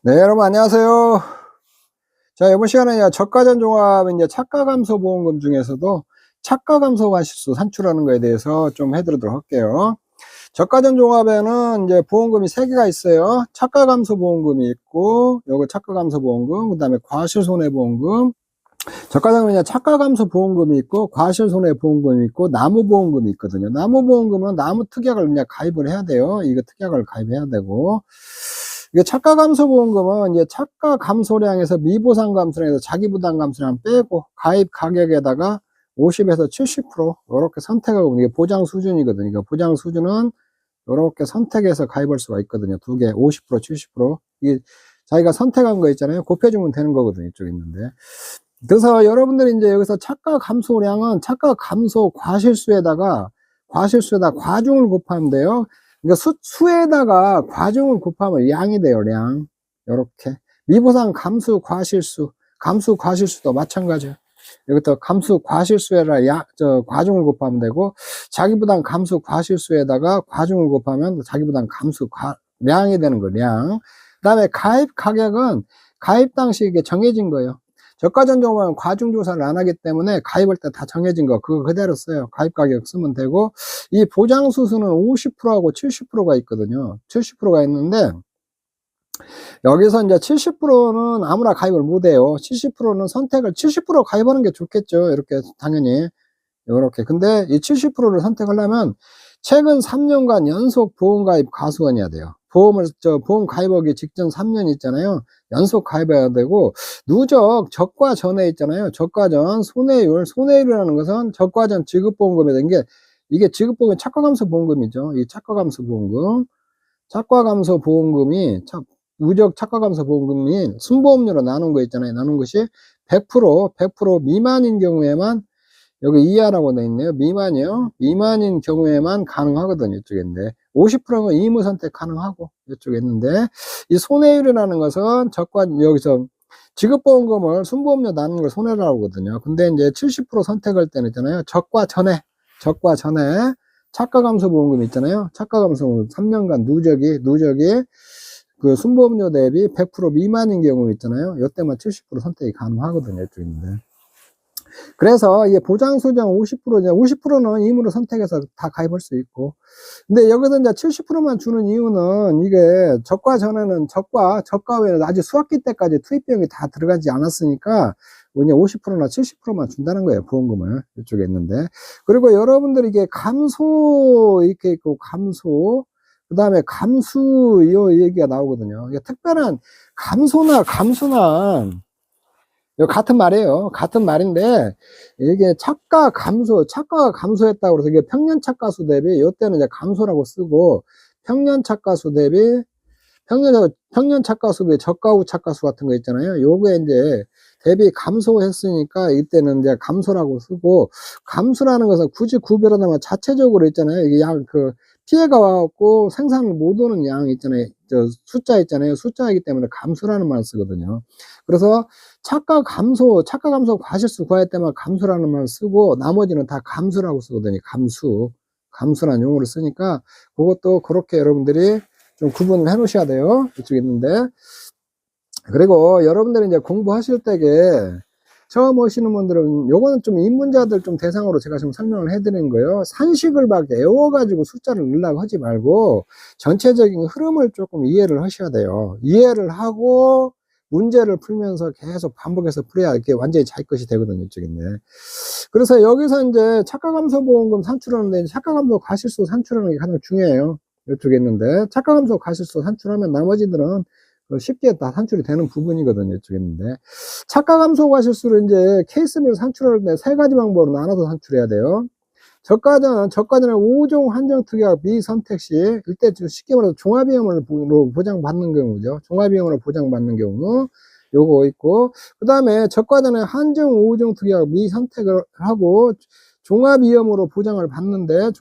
네, 여러분 안녕하세요. 자, 이번 시간에 저가전 종합 차가감소 보험금 중에서도 차가감소 과실수 산출하는 거에 대해서 좀 해드리도록 할게요. 저가전 종합에는 이제 보험금이 3개가 있어요. 차가감소 보험금이 있고, 요거 차가감소 보험금, 그 다음에 과실손해보험금. 저가전은 차가감소 보험금이 있고, 과실손해보험금이 있고, 나무보험금이 있거든요. 나무보험금은 나무 특약을 가입을 해야 돼요. 이거 특약을 가입해야 되고. 이게 차가 감소 보험금은 이제 차가 감소량에서 미보상 감소량에서 자기 부담 감소량 빼고 가입 가격에다가 50에서 70% 이렇게 선택하고, 이게 보장 수준이거든요. 그러니까 보장 수준은 이렇게 선택해서 가입할 수가 있거든요. 두 개, 50%, 70%. 이게 자기가 선택한 거 있잖아요. 곱해주면 되는 거거든요. 이쪽에 있는데. 그래서 여러분들이 이제 여기서 차가 감소량은 차가 감소 과실수에다가 과중을 곱하면 돼요. 그러니까 수에다가 과중을 곱하면 양이 돼요, 량. 요렇게. 미보상 감수 과실수도 마찬가지예요. 여기부터 감수 과실수에다 과중을 곱하면 되고, 자기부담 감수 과실수에다가 과중을 곱하면 자기부담 감수 량이 되는 거예요, 량. 그 다음에 가입 가격은 가입 당시 이게 정해진 거예요. 저가전 종합은 과중조사를 안 하기 때문에 가입할 때 다 정해진 거 그거 그대로 써요. 가입 가격 쓰면 되고, 이 보장수수는 50%하고 70%가 있거든요. 70%가 있는데, 여기서 이제 70%는 아무나 가입을 못 해요. 70%는 선택을 70% 가입하는 게 좋겠죠. 이렇게 당연히 이렇게. 근데 이 70%를 선택하려면 최근 3년간 연속 보험 가입 가수원이어야 돼요. 보험 가입하기 직전 3년 있잖아요. 연속 가입해야 되고, 누적 적과 전에 있잖아요. 적과 전 손해율이라는 것은 적과 전 지급보험금에 된 게, 이게 지급보험이 착과감소 보험금이죠. 이 착과감소 보험금. 착과감소 보험금이 누적 착과감소 보험금이 순보험료로 나눈 거 있잖아요. 나눈 것이 100% 미만인 경우에만, 여기 이하라고 돼 있네요. 미만이요. 미만인 경우에만 가능하거든요. 이쪽에 있는데 50%는 의무 선택 가능하고, 이쪽에 있는데, 이 손해율이라는 것은 여기서 지급보험금을 순보험료 나누는 걸 손해라고 하거든요. 근데 이제 70% 선택할 때는 있잖아요. 적과 전에 차가감소 보험금 있잖아요. 차가감소 3년간 누적이 그 순보험료 대비 100% 미만인 경우 있잖아요. 이때만 70% 선택이 가능하거든요. 이쪽에 있는데. 그래서 이게 보장 수정 50%는 임의로 선택해서 다 가입할 수 있고, 근데 여기서 이제 70%만 주는 이유는, 이게 적과 전에는 적과 외에는 아직 수학기 때까지 투입 비용이 다 들어가지 않았으니까 그냥 50%나 70%만 준다는 거예요, 보험금을. 이쪽에 있는데. 그리고 여러분들이 이게 감소 이렇게 있고, 그 다음에 감수 이 얘기가 나오거든요. 이게 특별한 감소나 같은 말이에요. 같은 말인데, 이게 차가가 감소했다고 해서 이게 평년 차가수 대비, 이때는 이제 감소라고 쓰고, 평년 차가수 대비, 평년 차가수 대비 저가 후 차가수 같은 거 있잖아요. 요게 이제 대비 감소했으니까 이때는 이제 감소라고 쓰고, 감수라는 것은 굳이 구별하다면 자체적으로 있잖아요. 이게 피해가 와갖고 생산을 못 오는 양 있잖아요. 숫자 있잖아요. 숫자이기 때문에 감수라는 말을 쓰거든요. 그래서 차가 감소 과실수 구할 때만 감수라는 말을 쓰고, 나머지는 다 감수라고 쓰거든요. 감수라는 용어를 쓰니까, 그것도 그렇게 여러분들이 좀 구분을 해 놓으셔야 돼요. 이쪽에 있는데. 그리고 여러분들이 이제 공부하실 때에 처음 오시는 분들은, 요거는 좀 입문자들 좀 대상으로 제가 지금 설명을 해드리는 거예요. 산식을 막 외워가지고 숫자를 넣으려고 하지 말고, 전체적인 흐름을 조금 이해를 하셔야 돼요. 이해를 하고, 문제를 풀면서 계속 반복해서 풀어야 이렇게 완전히 자기 것이 되거든요. 이쪽인데. 그래서 여기서 이제 차가감소보험금 산출하는데, 차가감소 과실수 산출하는 게 가장 중요해요. 이쪽에 있는데, 차가감소 과실수 산출하면 나머지들은 쉽게 다 산출이 되는 부분이거든요. 이쪽에 있는데, 차가감소 과실수를 이제 케이스별 산출할 때 3가지 방법으로 나눠서 산출해야 돼요. 저가전에 5종 한정특약 미선택 시, 이때 쉽게 말해서 종합비용으로 보장받는 경우죠. 종합비용으로 보장받는 경우 요거 있고, 그 다음에 저가전에 한정 5종 특약 미선택을 하고 종합위험으로 보장을 받는데,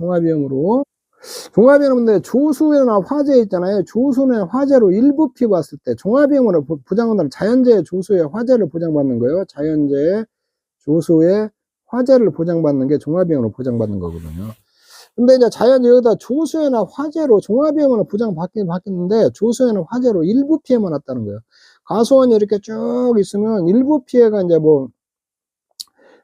종합위험인데 조수나 화재 있잖아요. 조수나 화재로 일부 피해 봤을 때 종합위험으로 보장받는, 자연재해 조수의 화재를 보장받는 거예요. 자연재해 조수의 화재를 보장받는 게 종합비용으로 보장받는 거거든요. 근데 이제 자연히 여기다 조수해나 화재로 종합위험으로 보장받겠는데 조수해나 화재로 일부 피해만 왔다는 거예요. 가수원이 이렇게 쭉 있으면 일부 피해가 이제 뭐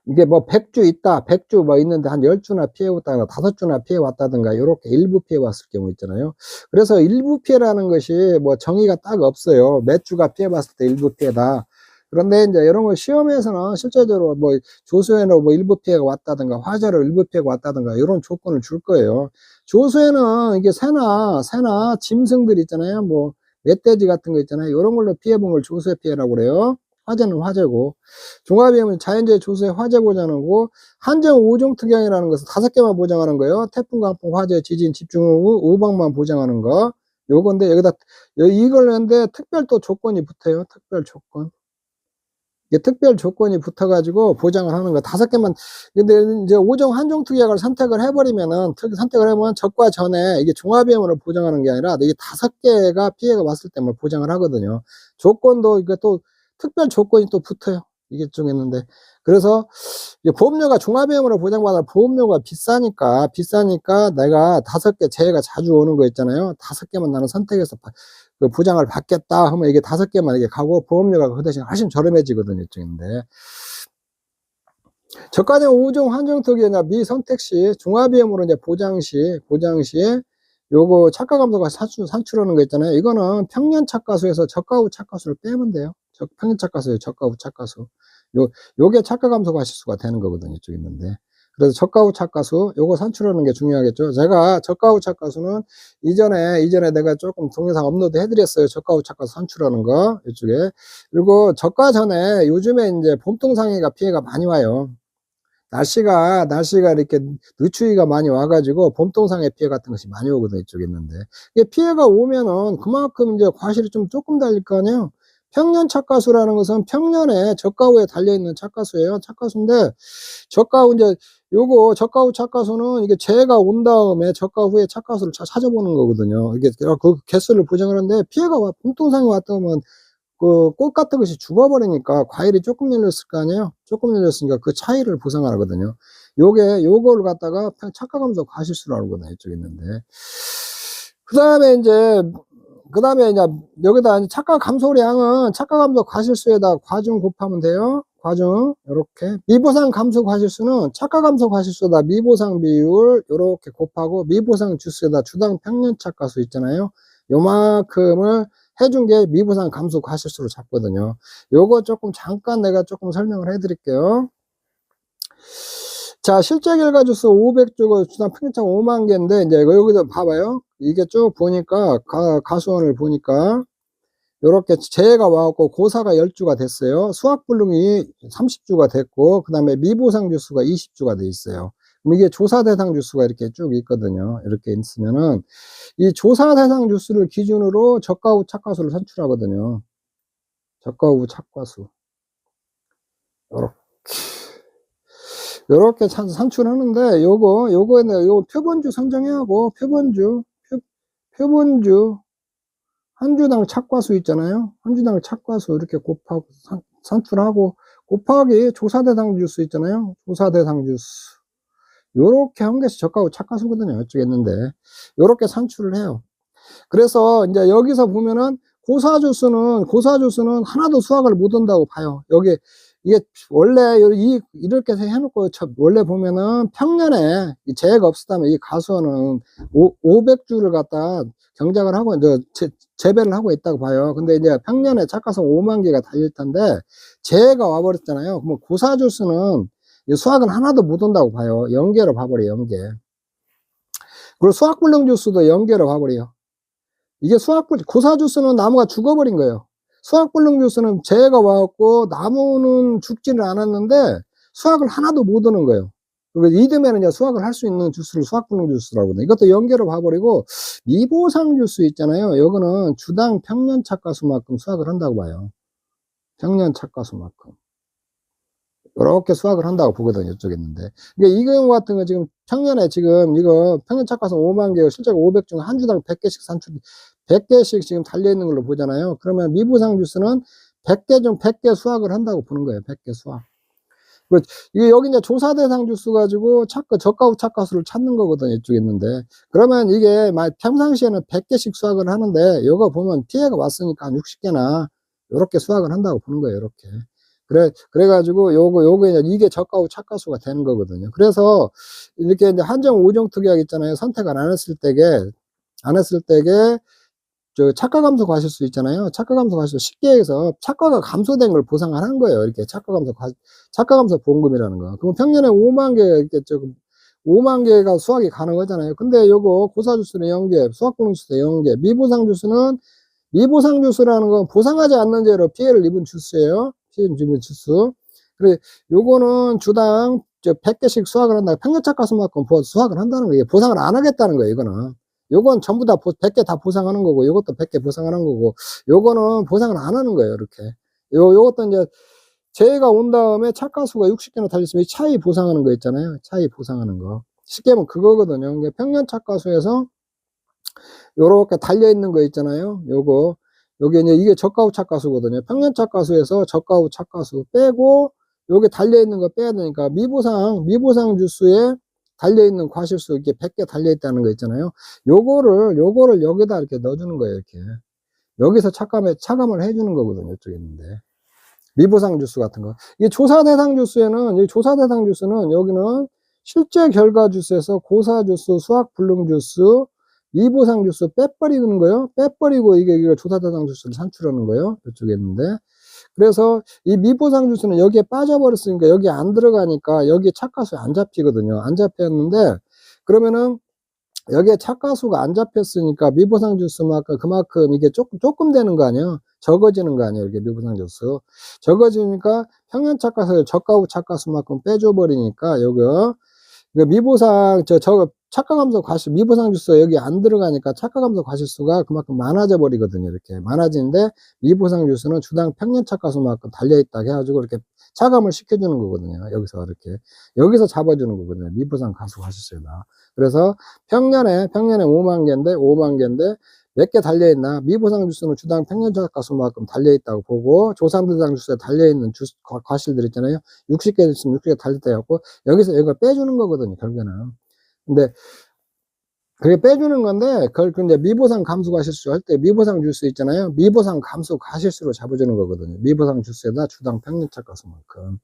이게 뭐 100주 있다, 100주 뭐 있는데 한 10주나 피해 왔다거나 5주나 피해 왔다든가 요렇게 일부 피해 왔을 경우 있잖아요. 그래서 일부 피해라는 것이 뭐 정의가 딱 없어요. 몇 주가 피해 봤을 때 일부 피해다. 그런데 이제 이런 거 시험에서는 실제적으로 뭐 조수에는 뭐 일부 피해가 왔다든가 화재로 일부 피해가 왔다든가 이런 조건을 줄 거예요. 조수에는 이게 새나 짐승들 있잖아요. 뭐 멧돼지 같은 거 있잖아요. 이런 걸로 피해 본 걸 조수의 피해라고 그래요. 화재는 화재고, 종합위험은 자연재해 조수의 화재 보장하고, 한정 5종 특약이라는 것은 5개만 보장하는 거예요. 태풍, 강풍, 화재, 지진, 집중호우, 우박만 보장하는 거. 요건데, 여기다, 이걸 했는데, 특별 또 조건이 붙어요. 특별 조건. 이게 특별 조건이 붙어가지고 보장을 하는 거 5개만. 근데 이제 5종 한종 특약을 선택을 해버리면은, 선택을 해보면 적과 전에 이게 종합위험으로 보장하는 게 아니라, 이게 5개가 피해가 왔을 때만 보장을 하거든요. 조건도, 이게 또, 특별 조건이 또 붙어요. 이게 좀 있는데. 그래서 보험료가 종합위험으로 보장받아 보험료가 비싸니까 내가 5개 재해가 자주 오는 거 있잖아요. 5개만 나는 선택해서 그 보장을 받겠다 하면 이게 5개만 이게 가고 보험료가 그 대신 훨씬 저렴해지거든요. 이쪽인데. 저가형 5종 한정특약이나 미선택 시 종합위험으로 이제 보장 시 요거 착가감소가 산출하는 거 있잖아요. 이거는 평년 착가수에서 저가 후 착가수를 빼면 돼요. 평년 착가수에 저가 후 착가수. 요게 착가감소가 실수가 되는 거거든요. 이쪽 있는데. 그래서 저가 후 착가수, 요거 산출하는 게 중요하겠죠. 제가 저가 후 착가수는 이전에 내가 조금 동영상 업로드 해드렸어요. 저가 후 착가수 산출하는 거, 이쪽에. 그리고 저가 전에 요즘에 이제 봄동상해가 피해가 많이 와요. 날씨가 이렇게 늦추위가 많이 와가지고 봄동상해 피해 같은 것이 많이 오거든요. 이쪽에 있는데. 이게 피해가 오면은 그만큼 이제 과실이 좀조금 달릴 거 아니에요. 평년 착가수라는 것은 평년에 저가 후에 달려있는 착가수예요. 착가수인데, 저가 후 이제, 요거 저가 후 착가수는 이게 재해가 온 다음에 저가 후에 착가수를 찾아보는 거거든요. 이게 그 개수를 보정하는데 피해가 봄동상이 왔다 면 그 꽃 같은 것이 죽어버리니까 과일이 조금 열렸을 거 아니에요? 조금 열렸으니까 그 차이를 보상하거든요. 요거를 갖다가 착가감소 과실수라고 하거든요. 이쪽에 있는데. 그 다음에 이제 여기다 착가감소량은 착가감소 과실수에다 과중 곱하면 돼요. 과중, 요렇게. 미보상 감소 과실수는 착가감소 과실수에다 미보상 비율, 요렇게 곱하고 미보상 주수에다 주당 평년 착가수 있잖아요. 요만큼을 해준 게 미보상 감소 과실수로 잡거든요. 요거 잠깐 내가 조금 설명을 해 드릴게요. 자, 실제 결과 주수 500주고 주당 평균차 5만 개인데, 이제 여기서 봐봐요. 이게 쭉 보니까, 가수원을 보니까, 요렇게 재해가 와갖고 고사가 10주가 됐어요. 수학불능이 30주가 됐고, 그 다음에 미보상 주수가 20주가 돼 있어요. 그럼 이게 조사 대상 주수가 이렇게 쭉 있거든요. 이렇게 있으면은, 이 조사 대상 주수를 기준으로 저가 후 착가수를 산출하거든요. 저가 후 착가수. 요렇게 산출하는데, 요거는 요 표본주 선정해야 하고, 표본주, 한 주당 착과수 있잖아요. 한 주당 착과수 이렇게 곱하고, 산출하고, 곱하기 조사 대상 주수 있잖아요. 조사 대상 주수. 요렇게 한 개씩 저가 후 착과수거든요. 이쪽에 있는데. 요렇게 산출을 해요. 그래서 이제 여기서 보면은 고사주수는 하나도 수학을 못 한다고 봐요. 이게 원래 이렇게 해놓고 원래 보면은 평년에 재해가 없었다면 이 가수원은 500주를 갖다 경작을 하고 이제 재배를 하고 있다고 봐요. 근데 이제 평년에 착가수 5만 개가 달릴 텐데 재해가 와버렸잖아요. 그러면 고사주수는 수학은 하나도 못 한다고 봐요. 연계로 봐버려요. 연계. 그리고 수학불능 주수도 연계로 봐버려요. 이게 고사주스는 나무가 죽어버린 거예요. 수학불능 주스는 재해가 와갖고 나무는 죽지는 않았는데 수학을 하나도 못 하는 거예요. 그리고 이듬해는 이제 수학을 할 수 있는 주스를 수학불능 주스라고 하거든요. 이것도 연계로 봐버리고 미보상 주스 있잖아요. 이거는 주당 평년 착가수만큼 수학을 한다고 봐요. 평년 착가수만큼. 이렇게 수학을 한다고 보거든요. 이쪽에 있는데. 그러니까 이 경우 같은 거 지금 평년에 지금 이거 평년 착가수 5만 개, 실제로 500 중 한 주당 100개씩 100개씩 지금 달려있는 걸로 보잖아요. 그러면 미보상 주스는 100개 중 100개 수학을 한다고 보는 거예요. 100개 수학. 이게 여기 이제 조사 대상 주수 가지고 저가 후 착가수를 찾는 거거든요. 이쪽에 있는데. 그러면 이게 평상시에는 100개씩 수확을 하는데, 요거 보면 피해가 왔으니까 한 60개나, 요렇게 수확을 한다고 보는 거예요, 요렇게. 그래가지고 요거 이제 이게 저가 후 착가수가 되는 거거든요. 그래서 이렇게 이제 한정 5종 특약 있잖아요. 선택을 안 했을 때게, 착가 감소 과실수 있잖아요. 착가 감소 과실수 쉽게 해서 착가가 감소된 걸 보상을 한 거예요. 이렇게 착가 감소 보험금이라는 거. 그럼 평년에 5만 개, 이렇게 5만 개가 수확이 가능하잖아요. 근데 요거 고사주수는 0개, 수확분홍주수 0개, 미보상 주수라는 건 보상하지 않는 죄로 피해를 입은 주수예요. 피해를 입은 주수. 그래, 요거는 주당 100개씩 수확을 한다. 평년착가수만큼 수확을 한다는 거예요. 보상을 안 하겠다는 거예요, 이거는. 요건 전부 다 100개 다 보상하는 거고, 요것도 100개 보상하는 거고, 요거는 보상을 안 하는 거예요, 이렇게. 요것도 이제, 재해가 온 다음에 착가수가 60개나 달렸으면 이 차이 보상하는 거 있잖아요. 차이 보상하는 거. 쉽게 하면 그거거든요. 이게 평년 착가수에서 요렇게 달려있는 거 있잖아요. 요게 이제 이게 저가 후 착가수거든요. 평년 착가수에서 저가 후 착가수 빼고, 요게 달려있는 거 빼야 되니까, 미보상 주수에 달려있는 과실수, 이렇게 100개 달려있다는 거 있잖아요. 요거를 여기다 이렇게 넣어주는 거예요, 이렇게. 여기서 차감을 해주는 거거든요, 이쪽에 있는데. 미보상 주수 같은 거. 이 조사 대상 주수는 여기는 실제 결과 주수에서 고사 주수, 수학 불능 주수, 미보상 주수 빼버리는 거예요. 빼버리고 이게 조사 대상 주수를 산출하는 거예요. 이쪽에 있는데. 그래서 이 미보상 주수는 여기에 빠져버렸으니까 여기 안 들어가니까 여기에 착가수 안 잡히거든요. 안 잡혔는데 그러면은 여기에 착가수가 안 잡혔으니까 미보상 주수만큼 그만큼 이게 조금 되는 거 아니에요? 적어지는 거 아니에요? 이게 미보상 주수. 적어지니까 평년 착가수, 저가 후 착가수만큼 빼줘버리니까 미보상, 착가 감소 과실, 미보상 주수가 여기 안 들어가니까 착가 감소 과실수가 그만큼 많아져 버리거든요. 이렇게. 많아지는데, 미보상 주수는 주당 평년 착가수만큼 달려있다 해가지고 이렇게 차감을 시켜주는 거거든요. 여기서 잡아주는 거거든요. 미보상 가수 과실수에다. 그래서 평년에 5만 개인데, 몇 개 달려있나? 미보상 주수는 주당 평년 착가수만큼 달려있다고 보고, 조상 대상 주수에 달려있는 과실들 있잖아요. 60개 있으면 60개 달렸다 해갖고, 여기서 이걸 빼주는 거거든요, 결국에는. 근데, 그게 빼주는 건데, 그걸 이제 미보상 감수 과실수 할 때 미보상 주수 있잖아요. 미보상 감수 과실수로 잡아주는 거거든요. 미보상 주수에다 주당 평년 착가수만큼.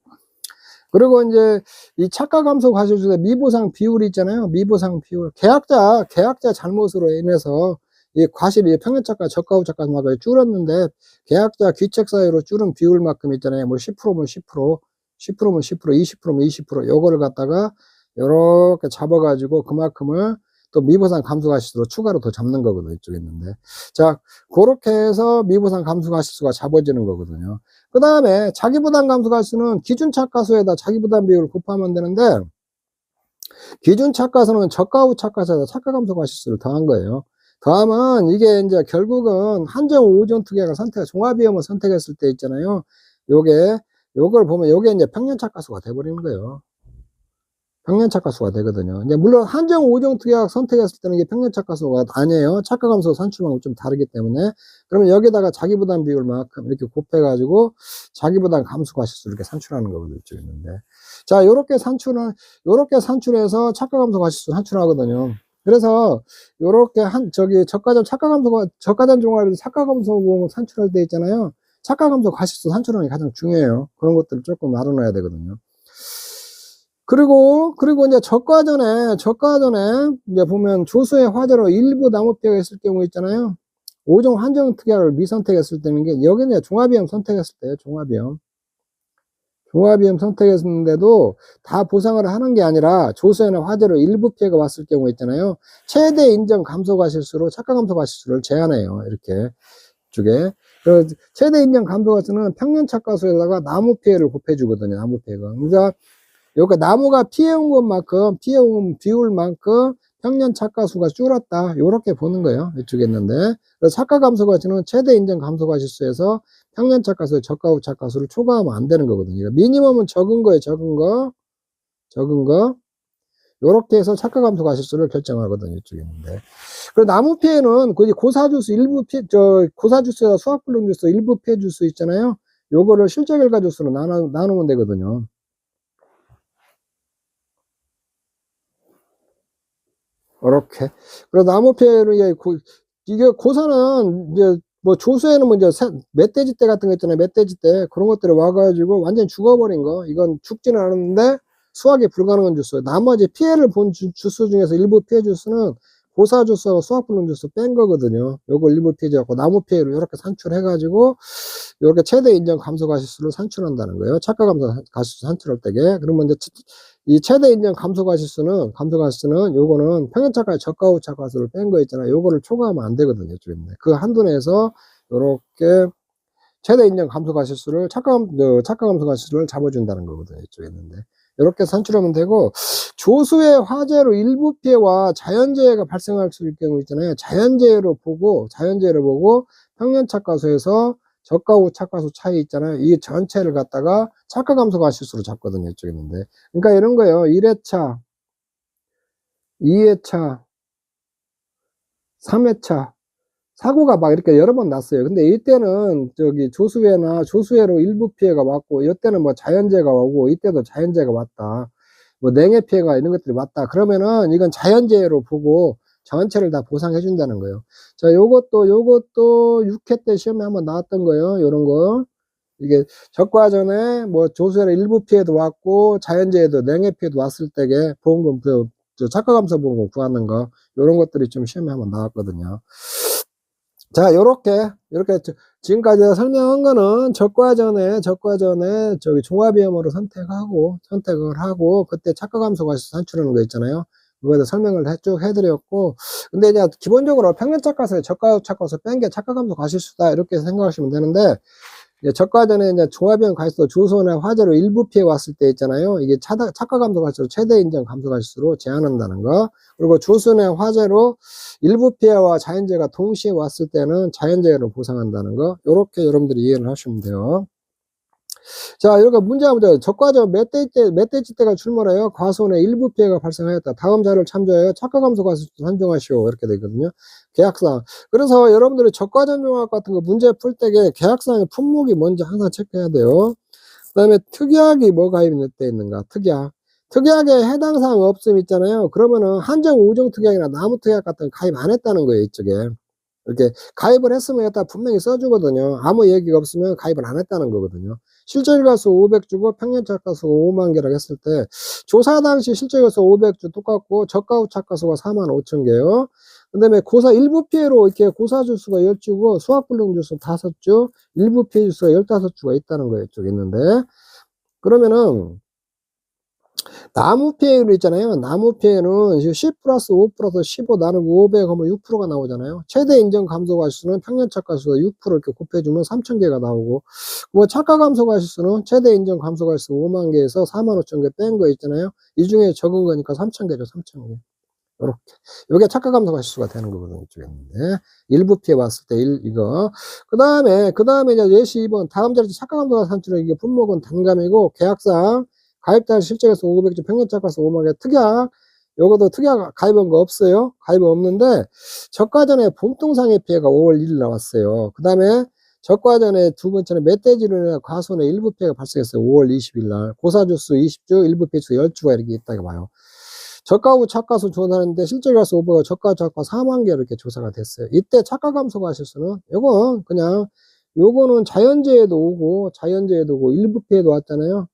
그리고 이제 이 착가 감소 과실수의 미보상 비율이 있잖아요. 미보상 비율. 계약자 잘못으로 인해서 이 과실이 평년 착가, 저가 후 착가수만큼 줄었는데, 계약자 귀책 사유로 줄은 비율만큼 있잖아요. 뭐 10%면 10%, 10%면 10%, 20%면 20%, 요거를 갖다가 요렇게 잡아가지고 그만큼을 또 미보상 감소 과실수로 추가로 더 잡는 거거든요. 이쪽에 있는데. 자, 그렇게 해서 미보상 감소 과실수가 잡아지는 거거든요. 그 다음에 자기부담 감소 과실수는 기준 착가수에다 자기부담 비율을 곱하면 되는데, 기준 착가수는 저가 후 착가수에다 착가 감소 과실수를 더한 거예요. 더하면 이게 이제 결국은 한정 5종 특약을 종합위험을 선택했을 때 있잖아요. 요걸 보면 요게 이제 평년 착가수가 돼버리는 거예요. 평년 착가수가 되거든요. 이제 물론 한정 5종 특약 선택했을 때는 이게 평년 착가수가 아니에요. 착가 감소 산출하고 좀 다르기 때문에. 그러면 여기다가 자기부담 비율만큼 이렇게 곱해가지고 자기부담 감소 과실수 이렇게 산출하는 거거든요. 이쪽에 있는데. 자, 요렇게 산출해서 착가 감소 과실수 산출하거든요. 그래서 요렇게 저가전 종합에서 착가 감소 보험 산출할 때 있잖아요. 착가 감소 과실수 산출하는 게 가장 중요해요. 그런 것들을 조금 알아놔야 되거든요. 그리고 이제 적과전에 이제 보면 조수의 화재로 일부 나무 피해가 있을 경우 있잖아요. 5종 한정 특약을 미선택했을 때는 게 여기는 종합위험 선택했을 때예요. 종합위험 선택했는데도 다 보상을 하는 게 아니라 조수에는 화재로 일부 피해가 왔을 경우 있잖아요. 최대 인정 감소 과실수로 착가 감소 과실수를 제한해요. 이렇게 쪽에. 최대 인정 감소 과실수는 평년 착가수에다가 나무 피해를 곱해주거든요. 나무 피해가. 그러니까 여기 나무가 피해온 것만큼, 피해온 비율만큼 평년 착가수가 줄었다. 요렇게 보는 거예요. 이쪽에 있는데. 그래서 착가 감소 과실은 최대 인정 감소 과실수에서 평년 착가수의 저가 후 착가수를 초과하면 안 되는 거거든요. 미니멈은 적은 거예요. 적은 거. 요렇게 해서 착가 감소 과실수를 결정하거든요. 이쪽에 있는데. 그리고 나무 피해는 고사주수 고사주수와 수학불능주수 일부 피해 주수 있잖아요. 요거를 실제 결과 주수로 나누면 되거든요. 이렇게. 그리고 나무 피해는 이게 고사는 이제 뭐 조수에는 뭐 이제 멧돼지 떼 같은 거 있잖아요. 멧돼지 떼 그런 것들이 와가지고 완전 히 죽어버린 거. 이건 죽지는 않았는데 수확이 불가능한 주스. 나머지 피해를 본 주스 중에서 일부 피해 주스는 고사 주스하고 수확 불능 주스 뺀 거거든요. 요거 일부 피해자고 나무 피해를 이렇게 산출해가지고 이렇게 최대 인정 감소 가시수를 산출한다는 거예요. 착가 감소 가시수 산출할 때게. 그러면 이제 이 최대 인정 감소 가시수는 요거는 평균 착가의 저가 후 착가수를 뺀 거 있잖아요. 요거를 초과하면 안 되거든요. 이쪽에 있는데 그 한도 내에서 요렇게 최대 인정 감소 가시수를 착가 감소 가시수를 잡아준다는 거거든요. 이쪽에 있는데 이렇게 산출하면 되고, 조수의 화재로 일부 피해와 자연재해가 발생할 수 있을 경우 있잖아요. 자연재해로 보고 평년 착가수에서 저가 후 착가수 차이 있잖아요. 이 전체를 갖다가 착가 감소 가시수로 잡거든요. 이쪽에 있는데. 그러니까 이런 거예요. 1회차, 2회차, 3회차. 사고가 막 이렇게 여러 번 났어요. 근데 이때는 조수회로 일부 피해가 왔고, 이때는 뭐 자연재해가 오고, 이때도 자연재해가 왔다. 뭐 냉해 피해가 이런 것들이 왔다. 그러면은 이건 자연재해로 보고 전체를 다 보상해 준다는 거예요. 자, 요것도 6회 때 시험에 한번 나왔던 거예요. 요런 거. 이게 적과전에 뭐 조수회로 일부 피해도 왔고, 자연재해도 냉해 피해도 왔을 때에 보험금, 착가감소보험금 구하는 거, 요런 것들이 좀 시험에 한번 나왔거든요. 자, 요렇게 지금까지 설명한 거는 적과전에 종합위험으로 선택을 하고 그때 착가감소가 산출하는 거 있잖아요. 그거에 설명을 쭉 해드렸고, 근데 이제 기본적으로 평균 착가수에 저가 착가수 뺀 게 착가감소 가실수다 이렇게 생각하시면 되는데, 적과전에 이제 종합위험 가시수 조선의 화재로 일부 피해 왔을 때 있잖아요. 이게 착가 감소 가시수로 최대 인정 감소 가시수로 제한한다는 거. 그리고 조선의 화재로 일부 피해와 자연재해가 동시에 왔을 때는 자연재해로 보상한다는 거. 요렇게 여러분들이 이해를 하시면 돼요. 자, 이렇게 문제가 적과전 멧돼지 떼가 출몰하여 과손의 일부 피해가 발생하였다. 다음 자료를 참조하여 착가 감소 가시수 산정하시오. 이렇게 되거든요. 계약사항. 그래서 여러분들이 적과전 종합 같은 거 문제 풀 때에 계약사항의 품목이 뭔지 항상 체크해야 돼요. 그 다음에 특약이 뭐 가입돼 있는가. 특약에 해당 사항 없음 있잖아요. 그러면은 한정 우정 특약이나 나무 특약 같은 거 가입 안 했다는 거예요. 이쪽에. 이렇게 가입을 했으면 여기다 분명히 써주거든요. 아무 얘기가 없으면 가입을 안 했다는 거거든요. 실질가수 500 주고 평년 착가수 5만 개라고 했을 때 조사 당시 실질가수 500주 똑같고 저가 후 착가수가 4만 5천 개요. 그 다음에 고사 일부 피해로 이렇게 고사 주수가 10주고 수확불능 주수 5주, 일부 피해 주수가 15주가 있다는 거예요. 이쪽에 있는데. 그러면은 나무 피해율 있잖아요. 나무 피해는 10 플러스 5 플러스 15 나누고 500 하면 6%가 나오잖아요. 최대 인정 감소 가시수는 평년 착가수가 6% 이렇게 곱해주면 3,000개가 나오고, 뭐 착가 감소 가시수는 최대 인정 감소 가시수 5만 개에서 4만 5천 개 뺀 거 있잖아요. 이 중에 적은 거니까 3,000개죠. 3,000개. 요렇게. 요게 착가 감소 가시수가 되는 거거든요. 이쪽에 있는데. 일부 피해 왔을 때 이거. 그 다음에 이제 예시 2번. 다음 자리 착가 감소가 산출은 이게 품목은 단감이고, 계약상 가입자 실적에서 500주 평균 착가수 5만 개 특약. 요것도 특약 가입한 거 없어요. 가입은 없는데, 적과전에 봉통상해 피해가 5월 1일 나왔어요. 그 다음에 적과전에 두 번째는 멧돼지로 인해 과손의 일부 피해가 발생했어요. 5월 20일 날. 고사주수 20주, 일부 피해주 10주가 이렇게 있다고 봐요. 저가 후 착가수 조사하는데 실질가수 500가 저가 착가 4만 개 이렇게 조사가 됐어요. 이때 착가 감소가 실수는 요거는 자연재해도 오고 일부 피해도 왔잖아요.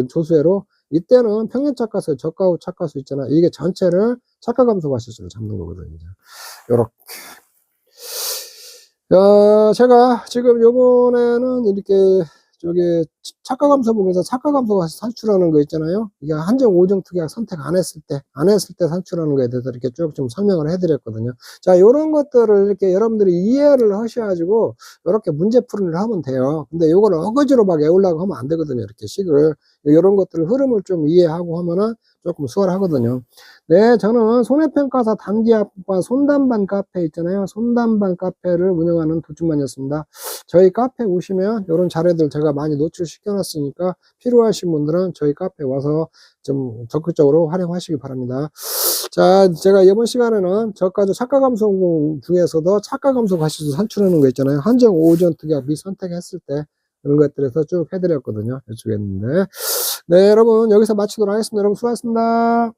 조수회로. 이때는 평년 착가수 저가 후 착가수 있잖아요. 이게 전체를 착가 감소가 실수를 잡는 거거든요. 요렇게. 제가 지금 요번에는 이렇게 착가 감소 보면서 착가 감소가 산출하는 거 있잖아요. 이게 한정 오정 특약 선택 안 했을 때 산출하는 거에 대해서 이렇게 쭉 좀 설명을 해드렸거든요. 자, 요런 것들을 이렇게 여러분들이 이해를 하셔가지고 이렇게 문제 풀이를 하면 돼요. 근데 요거를 어거지로 막 외우려고 하면 안 되거든요. 이렇게 식을. 요런 것들 흐름을 좀 이해하고 하면은 조금 수월하거든요. 네, 저는 손해평가사 단기합반 손담반 카페 있잖아요. 손담반 카페를 운영하는 도충만이었습니다. 저희 카페 오시면 이런 자료들 제가 많이 노출시켜 놨으니까 필요하신 분들은 저희 카페 와서 좀 적극적으로 활용하시기 바랍니다. 자, 제가 이번 시간에는 저가조 착가 감소 중에서도 착가 감소 가시수 산출하는 거 있잖아요. 한정 5전 특약 미선택했을 때 그런 것들에서 쭉 해드렸거든요. 이쪽에 있는데. 네, 여러분 여기서 마치도록 하겠습니다. 여러분 수고하셨습니다.